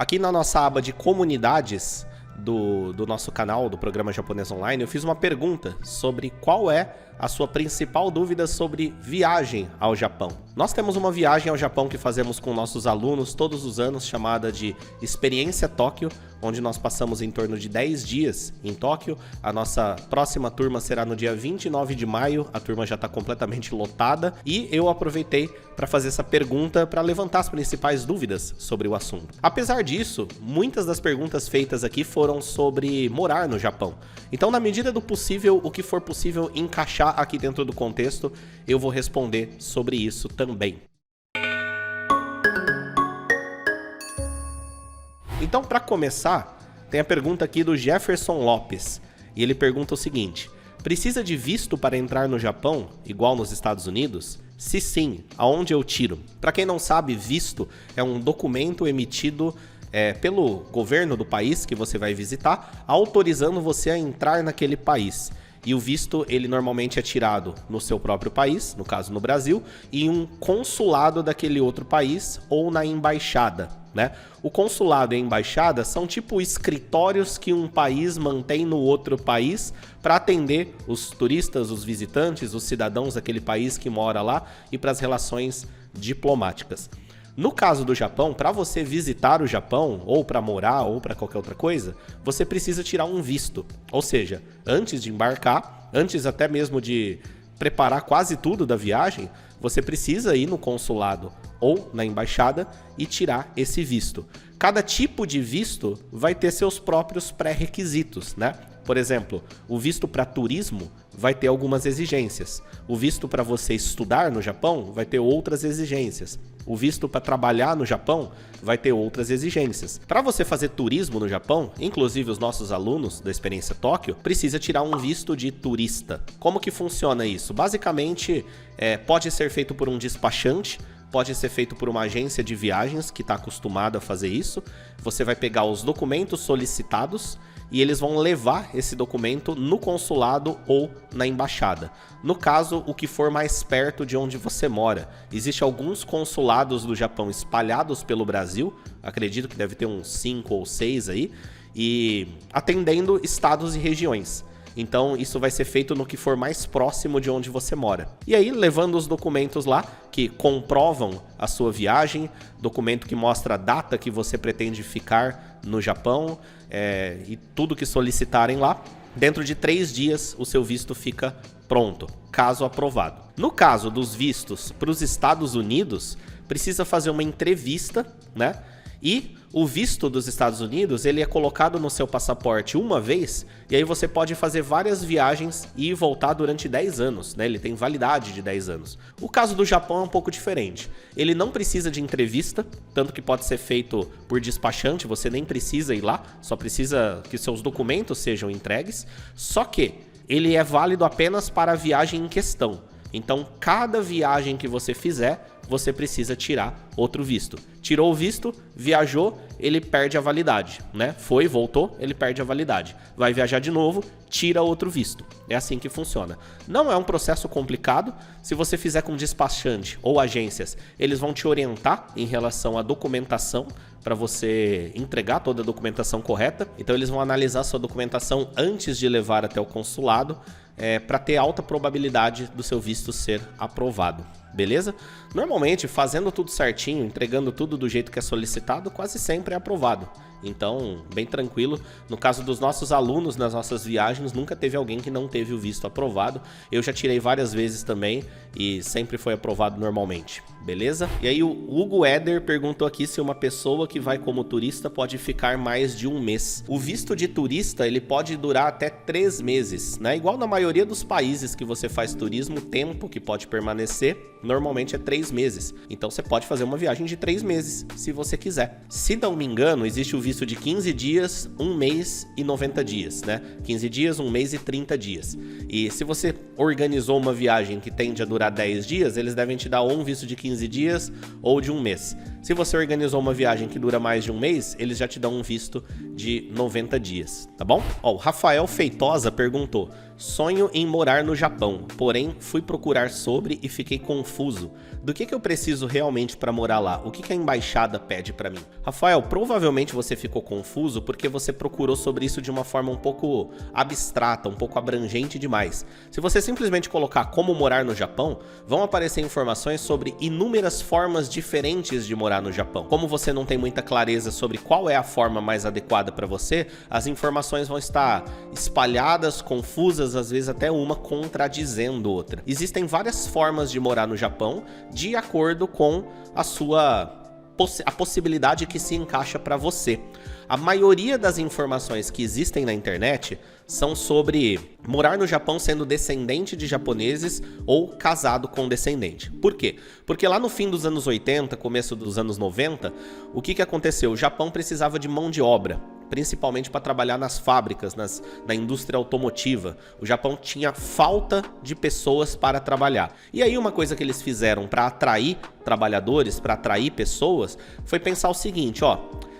Aqui na nossa aba de comunidades do nosso canal, do programa Japonês Online, eu fiz uma pergunta sobre qual é a sua principal dúvida sobre viagem ao Japão. Nós temos uma viagem ao Japão que fazemos com nossos alunos todos os anos, chamada de Experiência Tóquio, onde nós passamos em torno de 10 dias em Tóquio. A nossa próxima turma será no dia 29 de maio, a turma já está completamente lotada, e eu aproveitei para fazer essa pergunta para levantar as principais dúvidas sobre o assunto. Apesar disso, muitas das perguntas feitas aqui foram sobre morar no Japão. Então, na medida do possível, o que for possível encaixar aqui dentro do contexto, eu vou responder sobre isso também. Então, para começar, tem a pergunta aqui do Jefferson Lopes, e ele pergunta o seguinte: precisa de visto para entrar no Japão, igual nos Estados Unidos? Se sim, aonde eu tiro? Para quem não sabe, visto é um documento emitido pelo governo do país que você vai visitar, autorizando você a entrar naquele país. E o visto, ele normalmente é tirado no seu próprio país, no caso no Brasil, e em um consulado daquele outro país ou na embaixada, né? O consulado e a embaixada são tipo escritórios que um país mantém no outro país para atender os turistas, os visitantes, os cidadãos daquele país que mora lá e para as relações diplomáticas. No caso do Japão, para você visitar o Japão, ou para morar, ou para qualquer outra coisa, você precisa tirar um visto. Ou seja, antes de embarcar, antes até mesmo de preparar quase tudo da viagem, você precisa ir no consulado ou na embaixada e tirar esse visto. Cada tipo de visto vai ter seus próprios pré-requisitos, né? Por exemplo, o visto para turismo vai ter algumas exigências. O visto para você estudar no Japão vai ter outras exigências. O visto para trabalhar no Japão vai ter outras exigências. Para você fazer turismo no Japão, inclusive os nossos alunos da Experiência Tóquio, precisa tirar um visto de turista. Como que funciona isso? Basicamente, pode ser feito por um despachante, pode ser feito por uma agência de viagens que está acostumada a fazer isso. Você vai pegar os documentos solicitados e eles vão levar esse documento no consulado ou na embaixada. No caso, o que for mais perto de onde você mora. Existem alguns consulados do Japão espalhados pelo Brasil, acredito que deve ter uns 5 ou 6 aí, e atendendo estados e regiões. Então isso vai ser feito no que for mais próximo de onde você mora. E aí, levando os documentos lá que comprovam a sua viagem, documento que mostra a data que você pretende ficar no Japão, e tudo que solicitarem lá, dentro de 3 dias o seu visto fica pronto, caso aprovado. No caso dos vistos para os Estados Unidos, precisa fazer uma entrevista, né? E o visto dos Estados Unidos, ele é colocado no seu passaporte uma vez, e aí você pode fazer várias viagens e voltar durante 10 anos, né? Ele tem validade de 10 anos. O caso do Japão é um pouco diferente. Ele não precisa de entrevista, tanto que pode ser feito por despachante, você nem precisa ir lá, só precisa que seus documentos sejam entregues, só que ele é válido apenas para a viagem em questão. Então, cada viagem que você fizer, você precisa tirar outro visto. Tirou o visto, viajou, ele perde a validade, né? Foi, voltou, ele perde a validade. Vai viajar de novo, tira outro visto. É assim que funciona. Não é um processo complicado. Se você fizer com despachante ou agências, eles vão te orientar em relação à documentação para você entregar toda a documentação correta. Então, eles vão analisar a sua documentação antes de levar até o consulado, para ter alta probabilidade do seu visto ser aprovado, beleza? Normalmente, fazendo tudo certinho, entregando tudo do jeito que é solicitado, quase sempre é aprovado. Então, bem tranquilo. No caso dos nossos alunos nas nossas viagens, nunca teve alguém que não teve o visto aprovado. Eu já tirei várias vezes também e sempre foi aprovado normalmente, beleza? E aí o Hugo Eder perguntou aqui se uma pessoa que vai como turista pode ficar mais de 1 mês. O visto de turista, ele pode durar até 3 meses, né? Igual na maioria dos países que você faz turismo, o tempo que pode permanecer normalmente é 3 meses. Então você pode fazer uma viagem de 3 meses, se você quiser. Se não me engano, existe o visto de 15 dias, 1 mês e 90 dias, né? 15 dias, 1 mês e 30 dias. E se você organizou uma viagem que tende a durar 10 dias, eles devem te dar ou um visto de 15 dias ou de 1 mês. Se você organizou uma viagem que dura mais de 1 mês, eles já te dão um visto de 90 dias, tá bom? Ó, o Rafael Feitosa perguntou: Sonho em morar no Japão, porém fui procurar sobre e fiquei confuso. Do que eu preciso realmente para morar lá? O que a embaixada pede para mim? Rafael, provavelmente você ficou confuso porque você procurou sobre isso de uma forma um pouco abstrata, um pouco abrangente demais. Se você simplesmente colocar como morar no Japão, vão aparecer informações sobre inúmeras formas diferentes de morar no Japão. Como você não tem muita clareza sobre qual é a forma mais adequada para você, as informações vão estar espalhadas, confusas, às vezes até uma contradizendo outra. Existem várias formas de morar no Japão de acordo com a possibilidade que se encaixa para você. A maioria das informações que existem na internet são sobre morar no Japão sendo descendente de japoneses ou casado com descendente. Por quê? Porque lá no fim dos anos 80, começo dos anos 90, o que aconteceu? O Japão precisava de mão de obra, principalmente para trabalhar nas fábricas, na indústria automotiva. O Japão tinha falta de pessoas para trabalhar. E aí uma coisa que eles fizeram para atrair trabalhadores, para atrair pessoas, foi pensar o seguinte,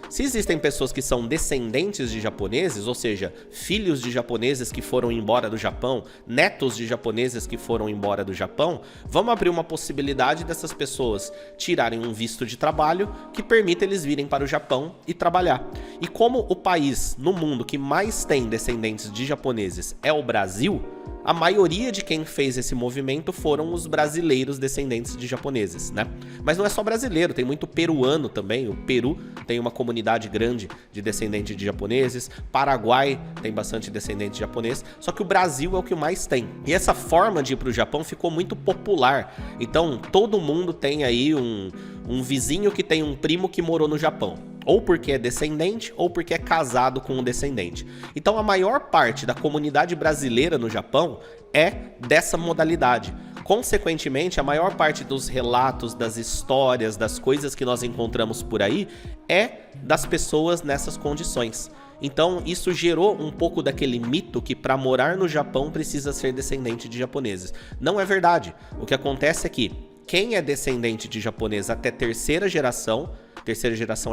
se existem pessoas que são descendentes de japoneses, ou seja, filhos de japoneses que foram embora do Japão, netos de japoneses que foram embora do Japão, vamos abrir uma possibilidade dessas pessoas tirarem um visto de trabalho que permita eles virem para o Japão e trabalhar. E como o país no mundo que mais tem descendentes de japoneses é o Brasil, a maioria de quem fez esse movimento foram os brasileiros descendentes de japoneses, né? Mas não é só brasileiro, tem muito peruano também. O Peru tem uma comunidade grande de descendentes de japoneses, Paraguai tem bastante descendente de japonês, só que o Brasil é o que mais tem. E essa forma de ir para o Japão ficou muito popular. Então todo mundo tem aí um vizinho que tem um primo que morou no Japão. Ou porque é descendente, ou porque é casado com um descendente. Então a maior parte da comunidade brasileira no Japão é dessa modalidade. Consequentemente, a maior parte dos relatos, das histórias, das coisas que nós encontramos por aí é das pessoas nessas condições. Então isso gerou um pouco daquele mito que para morar no Japão precisa ser descendente de japoneses. Não é verdade. O que acontece é que quem é descendente de japonês até terceira geração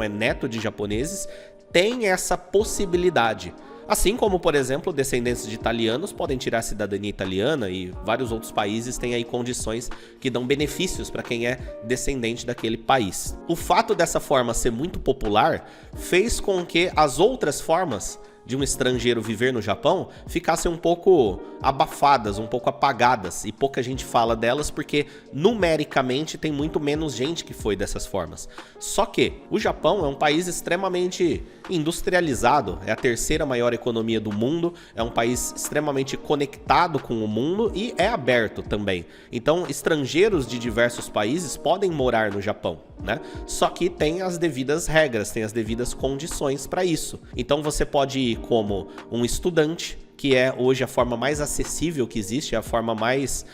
é neto de japoneses, tem essa possibilidade. Assim como, por exemplo, descendentes de italianos podem tirar a cidadania italiana e vários outros países têm aí condições que dão benefícios para quem é descendente daquele país. O fato dessa forma ser muito popular fez com que as outras formas de um estrangeiro viver no Japão ficassem um pouco abafadas, um pouco apagadas, e pouca gente fala delas porque numericamente tem muito menos gente que foi dessas formas. Só que o Japão é um país extremamente industrializado, é a terceira maior economia do mundo, é um país extremamente conectado com o mundo e é aberto também. Então estrangeiros de diversos países podem morar no Japão, né? Só que tem as devidas regras, tem as devidas condições para isso. Então você pode ir como um estudante, que é hoje a forma mais acessível que existe, é a forma mais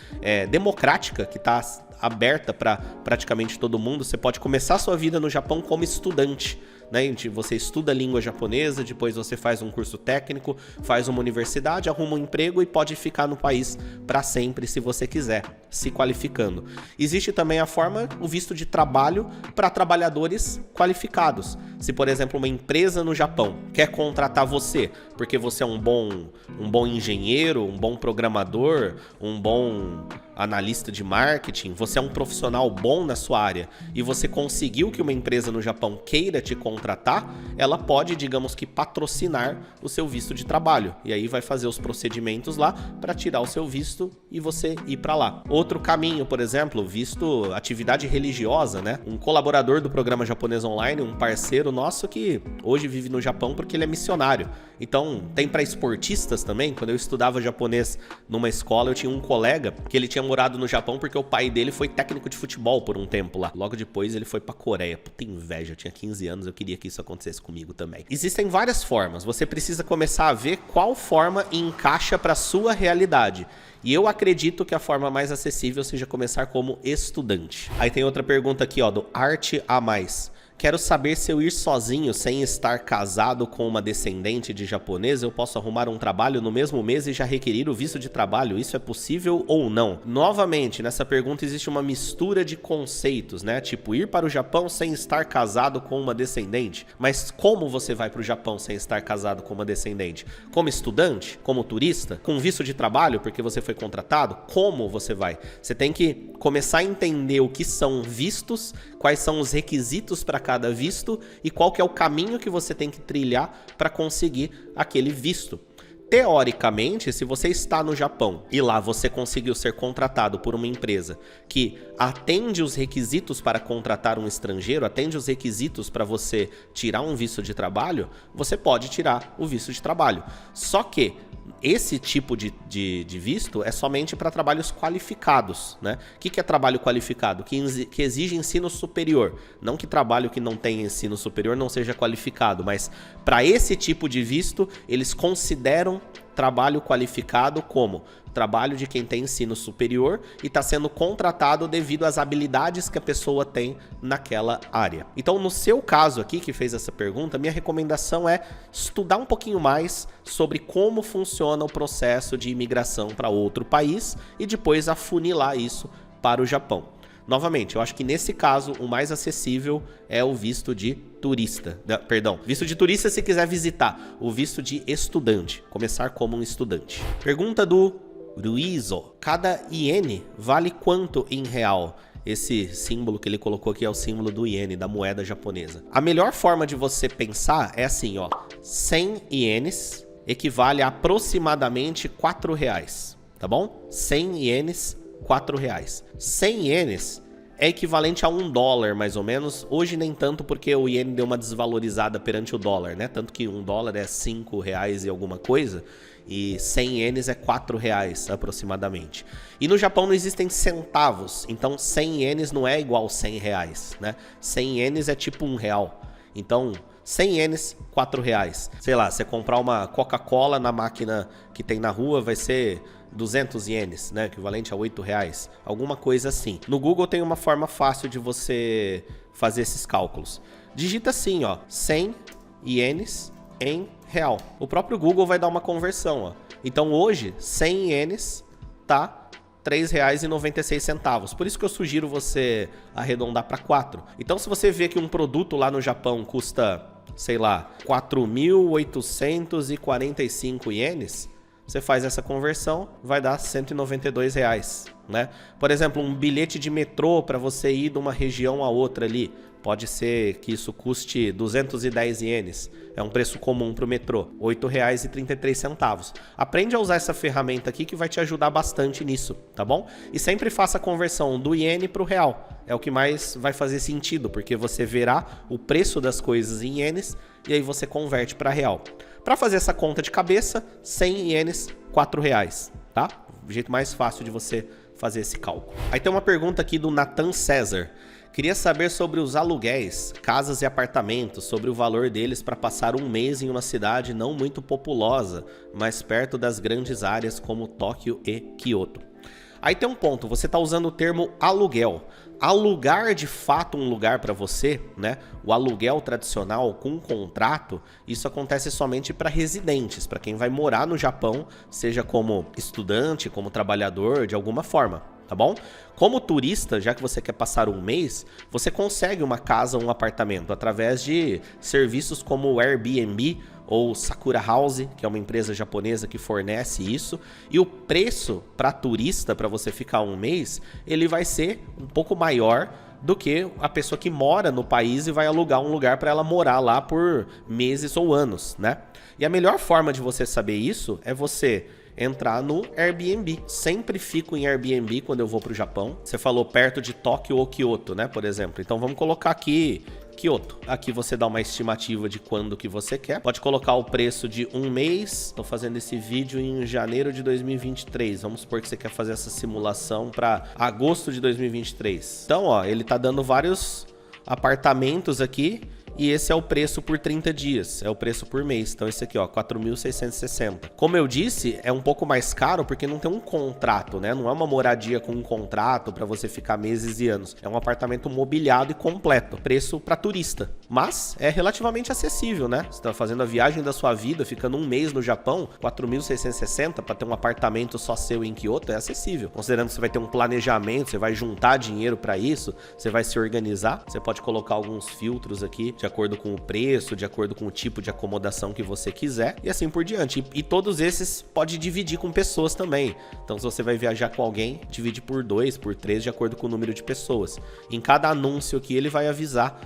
democrática, que está aberta para praticamente todo mundo. Você pode começar sua vida no Japão como estudante, né? Você estuda a língua japonesa, depois você faz um curso técnico, faz uma universidade, arruma um emprego e pode ficar no país para sempre se você quiser, se qualificando. Existe também a forma, o visto de trabalho para trabalhadores qualificados. Se, por exemplo, uma empresa no Japão quer contratar você porque você é um bom engenheiro, um bom programador, um bom analista de marketing, você é um profissional bom na sua área e você conseguiu que uma empresa no Japão queira te contratar, ela pode, digamos que, patrocinar o seu visto de trabalho. E aí vai fazer os procedimentos lá para tirar o seu visto e você ir para lá. Outro caminho, por exemplo, visto atividade religiosa, né? Um colaborador do programa Japonês Online, um parceiro nosso que hoje vive no Japão porque ele é missionário. Então, tem para esportistas também. Quando eu estudava japonês numa escola, eu tinha um colega que ele tinha morado no Japão porque o pai dele foi técnico de futebol por um tempo lá. Logo depois ele foi pra Coreia. Puta inveja, eu tinha 15 anos, eu queria que isso acontecesse comigo também. Existem várias formas, você precisa começar a ver qual forma encaixa pra sua realidade. E eu acredito que a forma mais acessível seja começar como estudante. Aí tem outra pergunta aqui, ó, do Arte a Mais. Quero saber se eu ir sozinho sem estar casado com uma descendente de japonês, eu posso arrumar um trabalho no mesmo mês e já requerir o visto de trabalho. Isso é possível ou não? Novamente, nessa pergunta existe uma mistura de conceitos, né? Tipo, ir para o Japão sem estar casado com uma descendente. Mas como você vai para o Japão sem estar casado com uma descendente? Como estudante? Como turista? Com visto de trabalho porque você foi contratado? Como você vai? Você tem que começar a entender o que são vistos, quais são os requisitos para cada visto e qual que é o caminho que você tem que trilhar para conseguir aquele visto. Teoricamente, se você está no Japão e lá você conseguiu ser contratado por uma empresa que atende os requisitos para contratar um estrangeiro, atende os requisitos para você tirar um visto de trabalho, você pode tirar o visto de trabalho. Só que esse tipo de visto é somente para trabalhos qualificados, né? O que é trabalho qualificado? Que exige ensino superior. Não que trabalho que não tem ensino superior não seja qualificado, mas para esse tipo de visto, eles consideram trabalho qualificado como trabalho de quem tem ensino superior e está sendo contratado devido às habilidades que a pessoa tem naquela área. Então, no seu caso aqui, que fez essa pergunta, minha recomendação é estudar um pouquinho mais sobre como funciona o processo de imigração para outro país e depois afunilar isso para o Japão. Novamente, eu acho que nesse caso o mais acessível é o visto de turista. Perdão, visto de turista se quiser visitar. O visto de estudante, começar como um estudante. Pergunta do Ruizo. Cada iene vale quanto em real? Esse símbolo que ele colocou aqui é o símbolo do iene, da moeda japonesa. A melhor forma de você pensar é assim, ó. 100 ienes equivale a aproximadamente R$4, tá bom? 100 ienes, R$4. 100 ienes é equivalente a $1, mais ou menos. Hoje nem tanto, porque o iene deu uma desvalorizada perante o dólar, né? Tanto que $1 é R$5 e alguma coisa, e 100 ienes é R$4 aproximadamente. E no Japão não existem centavos, então 100 ienes não é igual a R$100, né? 100 ienes é tipo R$1. Então, 100 ienes, R$4. Sei lá, você comprar uma Coca-Cola na máquina que tem na rua vai ser 200 ienes, né? Equivalente a R$8. Alguma coisa assim. No Google tem uma forma fácil de você fazer esses cálculos. Digita assim, ó, 100 ienes em real. O próprio Google vai dar uma conversão, ó. Então hoje, 100 ienes tá R$3,96. Por isso que eu sugiro você arredondar para 4. Então se você vê que um produto lá no Japão custa, sei lá, 4.845 ienes, você faz essa conversão, vai dar R$192, né? Por exemplo, um bilhete de metrô para você ir de uma região a outra ali, pode ser que isso custe 210 ienes. É um preço comum para o metrô, R$8,33. Aprende a usar essa ferramenta aqui que vai te ajudar bastante nisso, tá bom? E sempre faça a conversão do iene para o real. É o que mais vai fazer sentido, porque você verá o preço das coisas em ienes e aí você converte para real. Para fazer essa conta de cabeça, 100 ienes, R$4, tá? O jeito mais fácil de você fazer esse cálculo. Aí tem uma pergunta aqui do Nathan César. Queria saber sobre os aluguéis, casas e apartamentos, sobre o valor deles para passar um mês em uma cidade não muito populosa, mas perto das grandes áreas como Tóquio e Kyoto. Aí tem um ponto, você está usando o termo aluguel. Alugar de fato um lugar para você, né? O aluguel tradicional com contrato, isso acontece somente para residentes, para quem vai morar no Japão, seja como estudante, como trabalhador, de alguma forma, tá bom? Como turista, já que você quer passar um mês, você consegue uma casa ou um apartamento através de serviços como o Airbnb ou Sakura House, que é uma empresa japonesa que fornece isso, e o preço para turista, para você ficar um mês, ele vai ser um pouco maior do que a pessoa que mora no país e vai alugar um lugar para ela morar lá por meses ou anos, né? E a melhor forma de você saber isso é você entrar no Airbnb. Sempre fico em Airbnb quando eu vou para o Japão. Você falou perto de Tóquio ou Kyoto, né, por exemplo. Então vamos colocar aqui Kyoto. Aqui você dá uma estimativa de quando que você quer. Pode colocar o preço de um mês. Estou fazendo esse vídeo em janeiro de 2023. Vamos supor que você quer fazer essa simulação para agosto de 2023. Então, ó, ele tá dando vários apartamentos aqui e esse é o preço por 30 dias, é o preço por mês. Então esse aqui, ó, 4.660. Como eu disse, é um pouco mais caro porque não tem um contrato, né? Não é uma moradia com um contrato para você ficar meses e anos. É um apartamento mobiliado e completo, preço para turista. Mas é relativamente acessível, né? Você tá fazendo a viagem da sua vida, ficando um mês no Japão, 4.660 para ter um apartamento só seu em Kyoto é acessível. Considerando que você vai ter um planejamento, você vai juntar dinheiro para isso, você vai se organizar, você pode colocar alguns filtros aqui de acordo com o preço, de acordo com o tipo de acomodação que você quiser e assim por diante. E todos esses pode dividir com pessoas também. Então se você vai viajar com alguém, divide por 2, por 3, de acordo com o número de pessoas. Em cada anúncio aqui ele vai avisar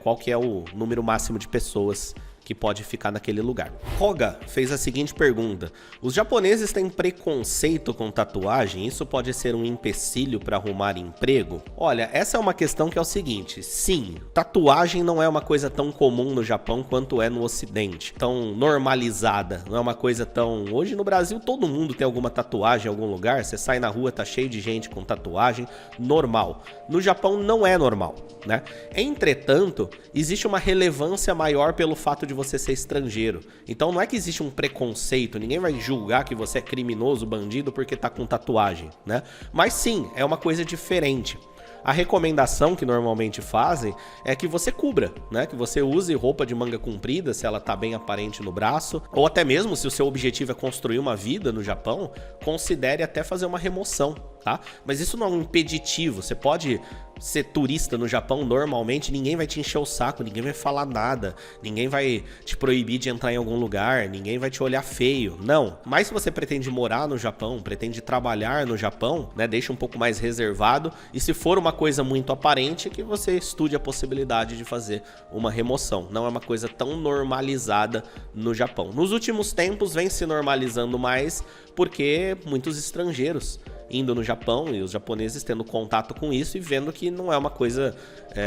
qual que é o número máximo de pessoas que pode ficar naquele lugar. Roga fez a seguinte pergunta: os japoneses têm preconceito com tatuagem? Isso pode ser um empecilho para arrumar emprego? Olha, essa é uma questão que é o seguinte: sim, tatuagem não é uma coisa tão comum no Japão quanto é no Ocidente, tão normalizada, não é uma coisa tão... Hoje no Brasil todo mundo tem alguma tatuagem em algum lugar, você sai na rua, tá cheio de gente com tatuagem, normal. No Japão não é normal, né? Entretanto, existe uma relevância maior pelo fato de você ser estrangeiro. Então não é que existe um preconceito, ninguém vai julgar que você é criminoso, bandido porque tá com tatuagem, né? Mas sim, é uma coisa diferente. A recomendação que normalmente fazem é que você cubra, né? Que você use roupa de manga comprida, se ela tá bem aparente no braço, ou até mesmo se o seu objetivo é construir uma vida no Japão, considere até fazer uma remoção, tá? Mas isso não é um impeditivo, você pode ser turista no Japão normalmente, ninguém vai te encher o saco, ninguém vai falar nada, ninguém vai te proibir de entrar em algum lugar, ninguém vai te olhar feio, não. Mas se você pretende morar no Japão, pretende trabalhar no Japão, né, deixa um pouco mais reservado, e se for uma coisa muito aparente, que você estude a possibilidade de fazer uma remoção. Não é uma coisa tão normalizada no Japão. Nos últimos tempos vem se normalizando mais, porque muitos estrangeiros indo no Japão e os japoneses tendo contato com isso e vendo que não é uma coisa,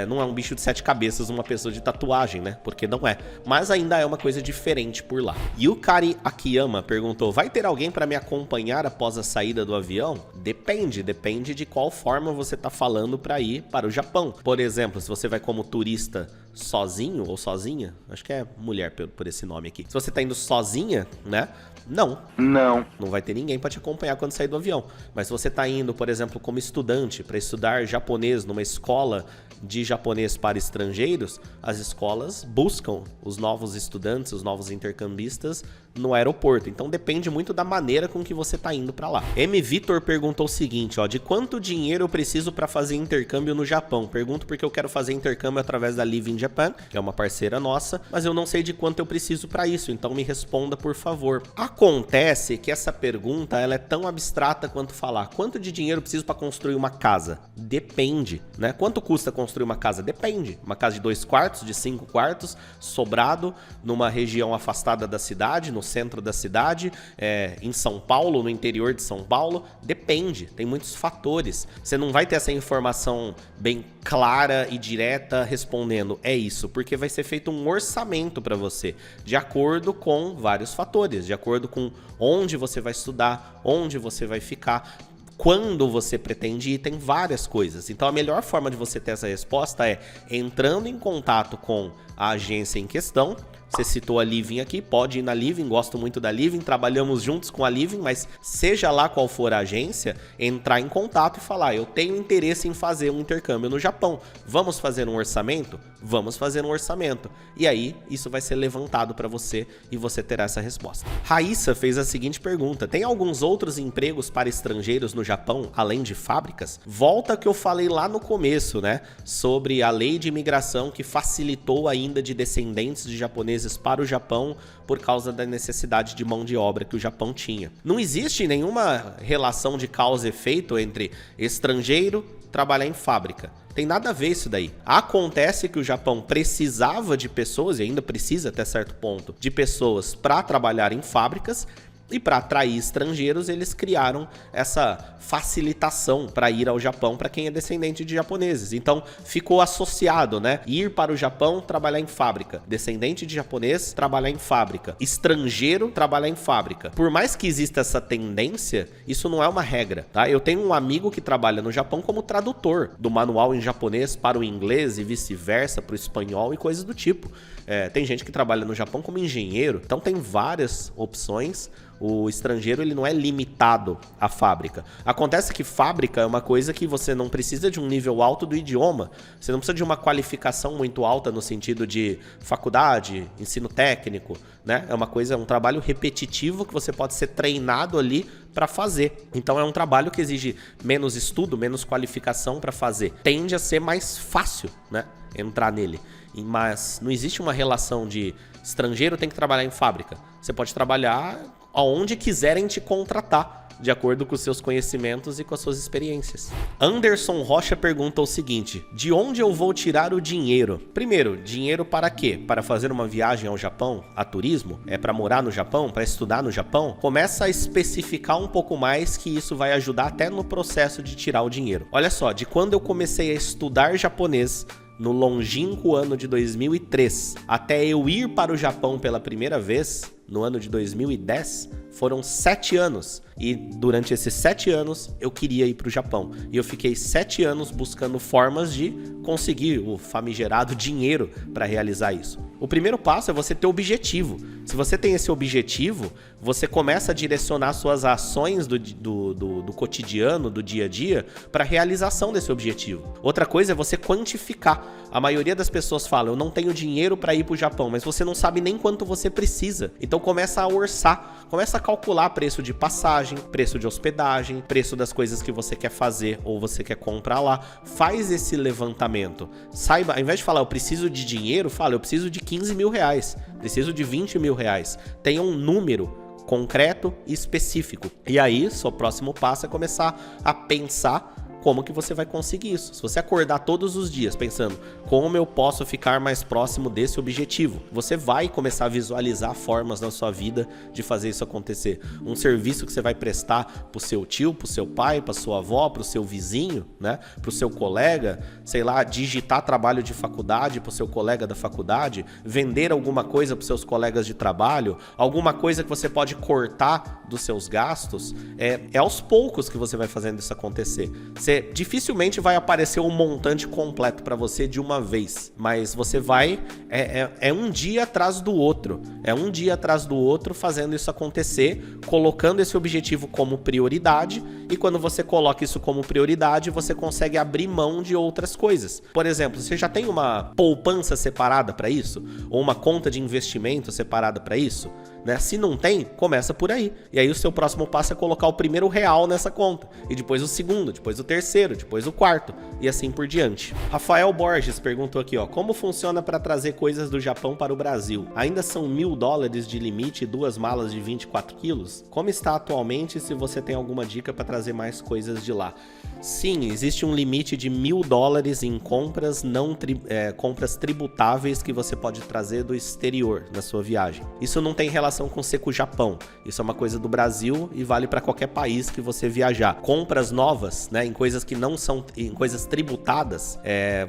não é um bicho de 7 cabeças uma pessoa de tatuagem, né? Porque não é. Mas ainda é uma coisa diferente por lá. Yukari Akiyama perguntou: vai ter alguém para me acompanhar após a saída do avião? Depende de qual forma você tá falando para ir para o Japão. Por exemplo, se você vai como turista sozinho ou sozinha, acho que é mulher por esse nome aqui. Se você tá indo sozinha, né? Não vai ter ninguém para te acompanhar quando sair do avião. Mas se você tá indo, por exemplo, como estudante para estudar japonês numa escola de japonês para estrangeiros, as escolas buscam os novos estudantes, os novos intercambistas no aeroporto. Então depende muito da maneira com que você tá indo para lá. M. Vitor perguntou o seguinte, ó: de quanto dinheiro eu preciso para fazer intercâmbio no Japão? Pergunto porque eu quero fazer intercâmbio através da Live in Japan, que é uma parceira nossa, mas eu não sei de quanto eu preciso para isso, então me responda, por favor. Acontece que essa pergunta ela é tão abstrata quanto falar quanto de dinheiro eu preciso para construir uma casa. Depende, né? Quanto custa construir uma casa? Depende. Uma casa de 2 quartos, de 5 quartos, sobrado, numa região afastada da cidade, no centro da cidade, em São Paulo, no interior de São Paulo, depende, tem muitos fatores. Você não vai ter essa informação bem clara e direta respondendo é isso, porque vai ser feito um orçamento para você, de acordo com vários fatores, de acordo com onde você vai estudar, onde você vai ficar, quando você pretende ir, tem várias coisas. Então a melhor forma de você ter essa resposta é entrando em contato com a agência em questão. Você citou a Living aqui, pode ir na Living, gosto muito da Living, trabalhamos juntos com a Living, mas seja lá qual for a agência, entrar em contato e falar: eu tenho interesse em fazer um intercâmbio no Japão, vamos fazer um orçamento? Vamos fazer um orçamento. E aí, isso vai ser levantado para você e você terá essa resposta. Raíssa fez a seguinte pergunta: tem alguns outros empregos para estrangeiros no Japão, além de fábricas? Volta que eu falei lá no começo, né, sobre a lei de imigração que facilitou a vinda de descendentes de japoneses para o Japão por causa da necessidade de mão de obra que o Japão tinha. Não existe nenhuma relação de causa e efeito entre estrangeiro trabalhar em fábrica. Tem nada a ver isso daí. Acontece que o Japão precisava de pessoas, e ainda precisa até certo ponto, de pessoas para trabalhar em fábricas, E para atrair estrangeiros, eles criaram essa facilitação para ir ao Japão para quem é descendente de japoneses. Então ficou associado, né? Ir para o Japão, trabalhar em fábrica. Descendente de japonês, trabalhar em fábrica. Estrangeiro, trabalhar em fábrica. Por mais que exista essa tendência, isso não é uma regra, tá? Eu tenho um amigo que trabalha no Japão como tradutor do manual em japonês para o inglês e vice-versa, para o espanhol e coisas do tipo. Tem gente que trabalha no Japão como engenheiro, então tem várias opções. O estrangeiro ele não é limitado à fábrica. Acontece que fábrica é uma coisa que você não precisa de um nível alto do idioma. Você não precisa de uma qualificação muito alta no sentido de faculdade, ensino técnico, né? É um trabalho repetitivo que você pode ser treinado ali para fazer. Então é um trabalho que exige menos estudo, menos qualificação para fazer. Tende a ser mais fácil, né? Entrar nele. Mas não existe uma relação de estrangeiro tem que trabalhar em fábrica. Você pode trabalhar aonde quiserem te contratar, de acordo com os seus conhecimentos e com as suas experiências. Anderson Rocha pergunta o seguinte: de onde eu vou tirar o dinheiro? Primeiro, dinheiro para quê? Para fazer uma viagem ao Japão, a turismo? É para morar no Japão? Para estudar no Japão? Começa a especificar um pouco mais, que isso vai ajudar até no processo de tirar o dinheiro. Olha só, de quando eu comecei a estudar japonês, no longínquo ano de 2003, até eu ir para o Japão pela primeira vez, no ano de 2010, foram 7 anos. E durante esses 7 anos, eu queria ir para o Japão. E eu fiquei 7 anos buscando formas de conseguir o famigerado dinheiro para realizar isso. O primeiro passo é você ter objetivo. Se você tem esse objetivo, você começa a direcionar suas ações do cotidiano, do dia a dia, para a realização desse objetivo. Outra coisa é você quantificar. A maioria das pessoas fala: eu não tenho dinheiro para ir para o Japão, mas você não sabe nem quanto você precisa. Então começa a orçar, começa a calcular preço de passagem, preço de hospedagem, preço das coisas que você quer fazer ou você quer comprar lá. Faz esse levantamento. Saiba, ao invés de falar eu preciso de dinheiro, fala eu preciso de 15 mil reais, preciso de 20 mil reais. Tenha um número concreto e específico. E aí, seu próximo passo é começar a pensar como que você vai conseguir isso. Se você acordar todos os dias pensando como eu posso ficar mais próximo desse objetivo, você vai começar a visualizar formas na sua vida de fazer isso acontecer. Um serviço que você vai prestar pro seu tio, pro seu pai, pra sua avó, pro seu vizinho, né? Pro seu colega, sei lá, digitar trabalho de faculdade pro seu colega da faculdade, vender alguma coisa pros seus colegas de trabalho, alguma coisa que você pode cortar dos seus gastos. É aos poucos que você vai fazendo isso acontecer. Você dificilmente vai aparecer um montante completo para você de uma vez, mas você vai, um dia atrás do outro, um dia atrás do outro fazendo isso acontecer, colocando esse objetivo como prioridade, e quando você coloca isso como prioridade, você consegue abrir mão de outras coisas. Por exemplo, você já tem uma poupança separada para isso? Ou uma conta de investimento separada para isso? Né? Se não tem, começa por aí. E aí o seu próximo passo é colocar o primeiro real nessa conta, e depois o segundo, depois o terceiro, depois o quarto, e assim por diante. Rafael Borges perguntou aqui, como funciona para trazer coisas do Japão para o Brasil? Ainda são $1.000 de limite e 2 malas de 24 quilos? Como está atualmente, se você tem alguma dica para trazer mais coisas de lá? Sim, existe um limite de $1.000 em compras compras tributáveis que você pode trazer do exterior na sua viagem. Isso não tem relação com ser com o Japão, isso é uma coisa do Brasil e vale para qualquer país que você viajar. Compras novas, né, em coisas que não são, em coisas tributadas,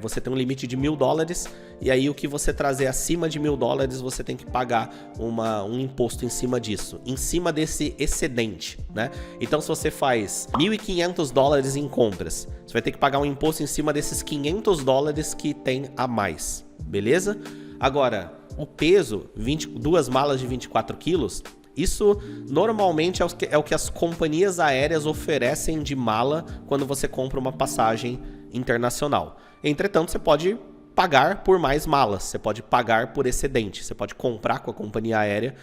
você tem um limite de $1.000, e aí o que você trazer acima de $1.000 você tem que pagar um imposto em cima disso, em cima desse excedente, né? Então se você faz $1.500 em compras, você vai ter que pagar um imposto em cima desses $500 que tem a mais, beleza? Agora, o peso, 2 malas de 24 quilos, isso normalmente é o que as companhias aéreas oferecem de mala quando você compra uma passagem internacional. Entretanto, você pode pagar por mais malas, você pode pagar por excedente, você pode comprar com a companhia aérea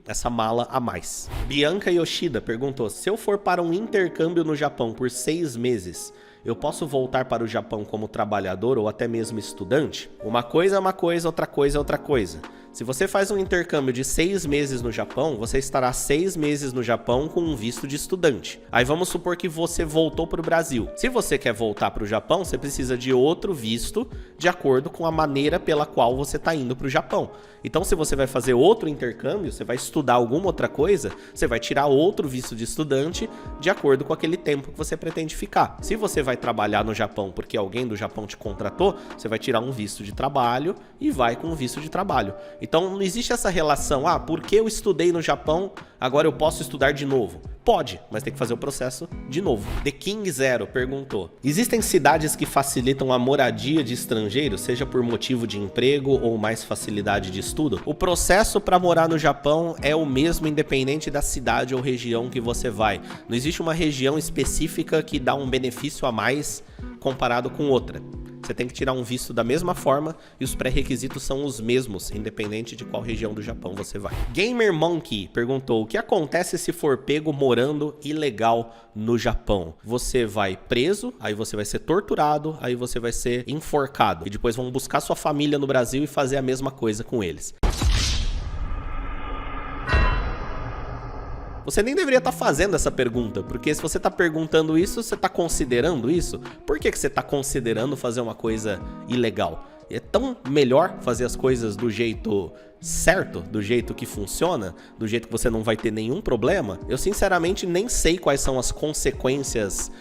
essa mala a mais. Bianca Yoshida perguntou: se eu for para um intercâmbio no Japão por 6 meses, eu posso voltar para o Japão como trabalhador ou até mesmo estudante? Uma coisa é uma coisa, outra coisa é outra coisa. Se você faz um intercâmbio de 6 meses no Japão, você estará 6 meses no Japão com um visto de estudante. Aí vamos supor que você voltou para o Brasil. Se você quer voltar para o Japão, você precisa de outro visto de acordo com a maneira pela qual você está indo para o Japão. Então, se você vai fazer outro intercâmbio, você vai estudar alguma outra coisa, você vai tirar outro visto de estudante de acordo com aquele tempo que você pretende ficar. Se você vai trabalhar no Japão porque alguém do Japão te contratou, você vai tirar um visto de trabalho e vai com um visto de trabalho. Então, não existe essa relação, porque eu estudei no Japão, agora eu posso estudar de novo. Pode, mas tem que fazer o processo de novo. The King Zero perguntou: existem cidades que facilitam a moradia de estrangeiros, seja por motivo de emprego ou mais facilidade de estudo? O processo para morar no Japão é o mesmo independente da cidade ou região que você vai. Não existe uma região específica que dá um benefício a mais comparado com outra. Você tem que tirar um visto da mesma forma e os pré-requisitos são os mesmos, independente de qual região do Japão você vai. Gamer Monkey perguntou: o que acontece se for pego morando ilegal no Japão? Você vai preso, aí você vai ser torturado, aí você vai ser enforcado. E depois vão buscar sua família no Brasil e fazer a mesma coisa com eles. Você nem deveria estar fazendo essa pergunta, porque se você está perguntando isso, você está considerando isso. Por que você está considerando fazer uma coisa ilegal? É tão melhor fazer as coisas do jeito certo, do jeito que funciona, do jeito que você não vai ter nenhum problema. Eu sinceramente nem sei quais são as consequências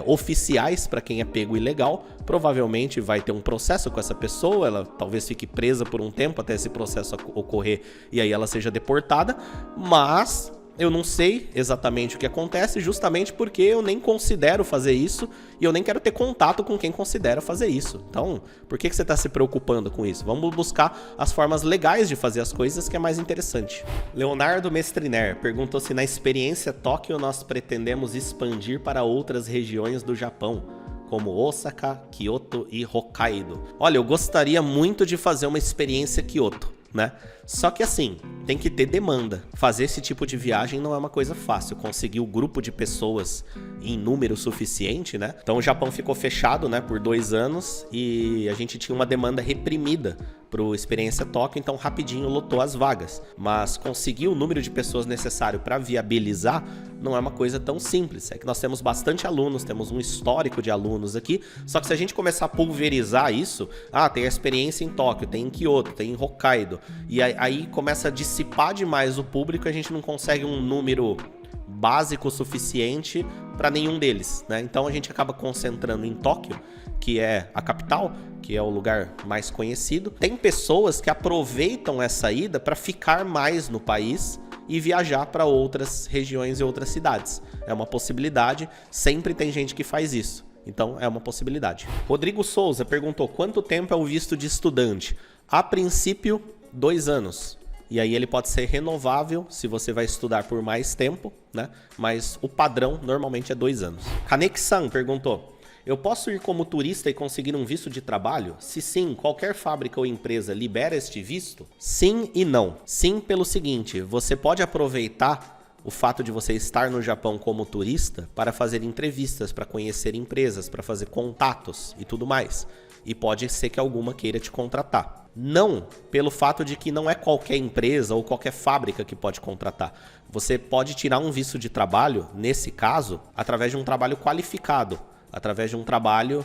oficiais para quem é pego ilegal. Provavelmente vai ter um processo com essa pessoa, ela talvez fique presa por um tempo até esse processo ocorrer e aí ela seja deportada, mas eu não sei exatamente o que acontece, justamente porque eu nem considero fazer isso e eu nem quero ter contato com quem considera fazer isso. Então, por que você está se preocupando com isso? Vamos buscar as formas legais de fazer as coisas, que é mais interessante. Leonardo Mestriner perguntou se na experiência Tóquio nós pretendemos expandir para outras regiões do Japão, como Osaka, Kyoto e Hokkaido. Olha, eu gostaria muito de fazer uma experiência Kyoto, né? Só que assim, tem que ter demanda. Fazer esse tipo de viagem não é uma coisa fácil. Conseguir o grupo de pessoas em número suficiente, né? Então o Japão ficou fechado, né, por 2 anos e a gente tinha uma demanda reprimida pro Experiência Tóquio, então rapidinho lotou as vagas. Mas conseguir o número de pessoas necessário para viabilizar não é uma coisa tão simples. É que nós temos bastante alunos, temos um histórico de alunos aqui, só que se a gente começar a pulverizar isso, tem a experiência em Tóquio, tem em Kyoto, tem em Hokkaido, e aí começa a dissipar demais o público e a gente não consegue um número básico suficiente para nenhum deles, né? Então a gente acaba concentrando em Tóquio, que é a capital, que é o lugar mais conhecido. Tem pessoas que aproveitam essa ida para ficar mais no país e viajar para outras regiões e outras cidades. É uma possibilidade, sempre tem gente que faz isso. Então é uma possibilidade. Rodrigo Souza perguntou: quanto tempo é o visto de estudante? A princípio, 2 anos. E aí ele pode ser renovável se você vai estudar por mais tempo, né? Mas o padrão normalmente é 2 anos. Kaneki-san perguntou: eu posso ir como turista e conseguir um visto de trabalho? Se sim, qualquer fábrica ou empresa libera este visto? Sim e não. Sim, pelo seguinte: você pode aproveitar o fato de você estar no Japão como turista para fazer entrevistas, para conhecer empresas, para fazer contatos e tudo mais. E pode ser que alguma queira te contratar. Não pelo fato de que não é qualquer empresa ou qualquer fábrica que pode contratar. Você pode tirar um visto de trabalho, nesse caso, através de um trabalho qualificado, através de um trabalho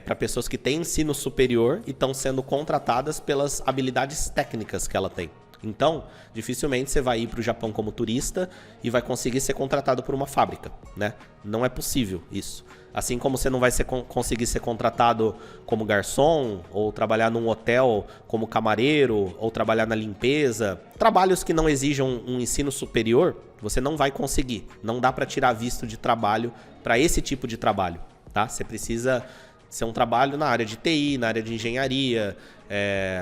para pessoas que têm ensino superior e estão sendo contratadas pelas habilidades técnicas que ela tem. Então, dificilmente você vai ir para o Japão como turista e vai conseguir ser contratado por uma fábrica, né? Não é possível isso. Assim como você não vai conseguir ser contratado como garçom, ou trabalhar num hotel como camareiro, ou trabalhar na limpeza. Trabalhos que não exijam um ensino superior, você não vai conseguir. Não dá para tirar visto de trabalho para esse tipo de trabalho, tá? Você precisa ser um trabalho na área de TI, na área de engenharia,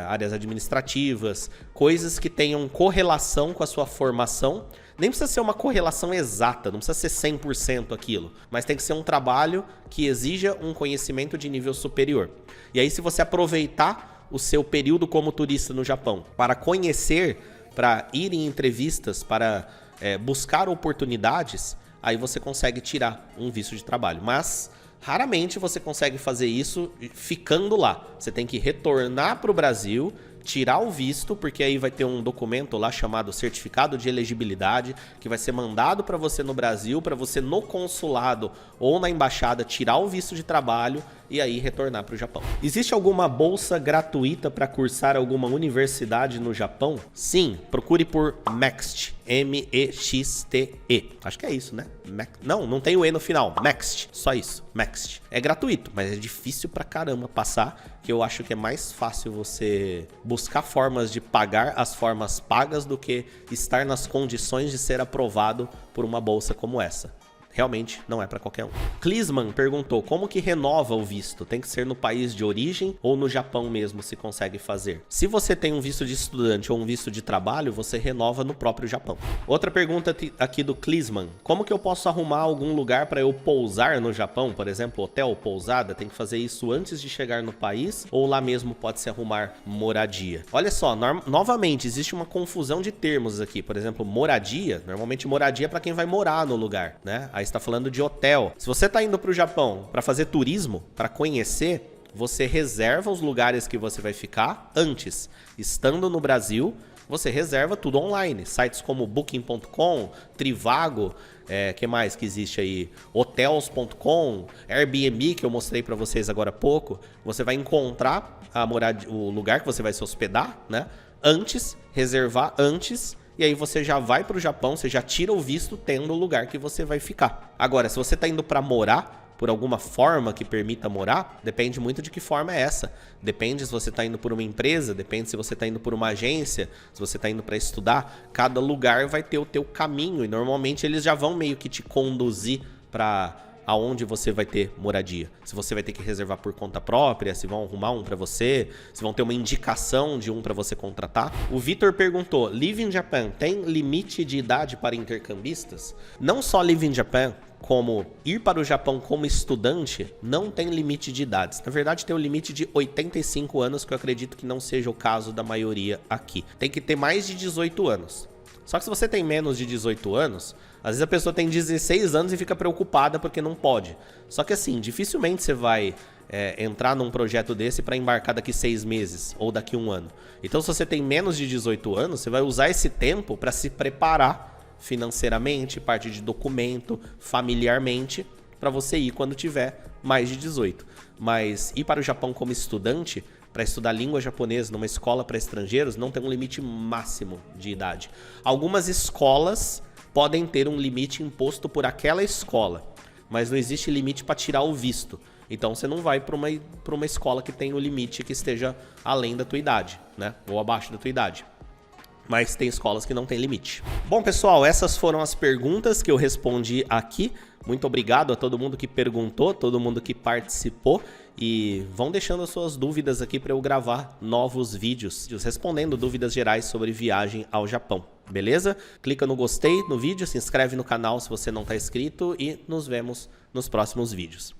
áreas administrativas, coisas que tenham correlação com a sua formação. Nem precisa ser uma correlação exata, não precisa ser 100% aquilo, mas tem que ser um trabalho que exija um conhecimento de nível superior. E aí, se você aproveitar o seu período como turista no Japão para conhecer, para ir em entrevistas, para buscar oportunidades, aí você consegue tirar um visto de trabalho. Mas raramente você consegue fazer isso ficando lá. Você tem que retornar para o Brasil, tirar o visto, porque aí vai ter um documento lá chamado certificado de elegibilidade, que vai ser mandado para você no Brasil, para você no consulado ou na embaixada tirar o visto de trabalho e aí retornar para o Japão. Existe alguma bolsa gratuita para cursar alguma universidade no Japão? Sim, procure por MEXT. M-E-X-T-E. Acho que é isso, né? Não tem o E no final. MEXT. Só isso. MEXT. É gratuito, mas é difícil pra caramba passar, que eu acho que é mais fácil você buscar formas de pagar as formas pagas do que estar nas condições de ser aprovado por uma bolsa como essa. Realmente não é para qualquer um. Clisman perguntou como que renova o visto? Tem que ser no país de origem ou no Japão mesmo se consegue fazer? Se você tem um visto de estudante ou um visto de trabalho, você renova no próprio Japão. Outra pergunta aqui do Clisman. Como que eu posso arrumar algum lugar para eu pousar no Japão? Por exemplo, hotel, pousada, tem que fazer isso antes de chegar no país ou lá mesmo pode se arrumar moradia? Olha só, novamente existe uma confusão de termos aqui. Por exemplo, moradia, normalmente moradia é para quem vai morar no lugar, né? Aí está falando de hotel. Se você está indo para o Japão para fazer turismo, para conhecer, você reserva os lugares que você vai ficar antes. Estando no Brasil, você reserva tudo online. Sites como Booking.com, Trivago, que mais que existe aí? Hotels.com, Airbnb, que eu mostrei para vocês agora há pouco. Você vai encontrar o lugar que você vai se hospedar, né? Antes, reservar antes. E aí você já vai para o Japão, você já tira o visto tendo o lugar que você vai ficar. Agora, se você está indo para morar, por alguma forma que permita morar, depende muito de que forma é essa. Depende se você está indo por uma empresa, depende se você está indo por uma agência, se você está indo para estudar. Cada lugar vai ter o teu caminho e normalmente eles já vão meio que te conduzir para aonde você vai ter moradia. Se você vai ter que reservar por conta própria, se vão arrumar um para você, se vão ter uma indicação de um para você contratar. O Vitor perguntou, Live in Japan tem limite de idade para intercambistas? Não só Live in Japan, como ir para o Japão como estudante, não tem limite de idades. Na verdade, tem o limite de 85 anos, que eu acredito que não seja o caso da maioria aqui. Tem que ter mais de 18 anos. Só que se você tem menos de 18 anos, às vezes a pessoa tem 16 anos e fica preocupada porque não pode. Só que assim, dificilmente você vai entrar num projeto desse para embarcar daqui 6 meses ou daqui 1 ano. Então se você tem menos de 18 anos, você vai usar esse tempo para se preparar financeiramente, parte de documento, familiarmente, para você ir quando tiver mais de 18. Mas ir para o Japão como estudante, para estudar língua japonesa numa escola para estrangeiros, não tem um limite máximo de idade. Algumas escolas podem ter um limite imposto por aquela escola, mas não existe limite para tirar o visto. Então você não vai para uma escola que tem o limite que esteja além da tua idade, né? Ou abaixo da tua idade. Mas tem escolas que não tem limite. Bom, pessoal, essas foram as perguntas que eu respondi aqui. Muito obrigado a todo mundo que perguntou, todo mundo que participou. E vão deixando as suas dúvidas aqui para eu gravar novos vídeos respondendo dúvidas gerais sobre viagem ao Japão. Beleza? Clica no gostei no vídeo, se inscreve no canal se você não está inscrito e nos vemos nos próximos vídeos.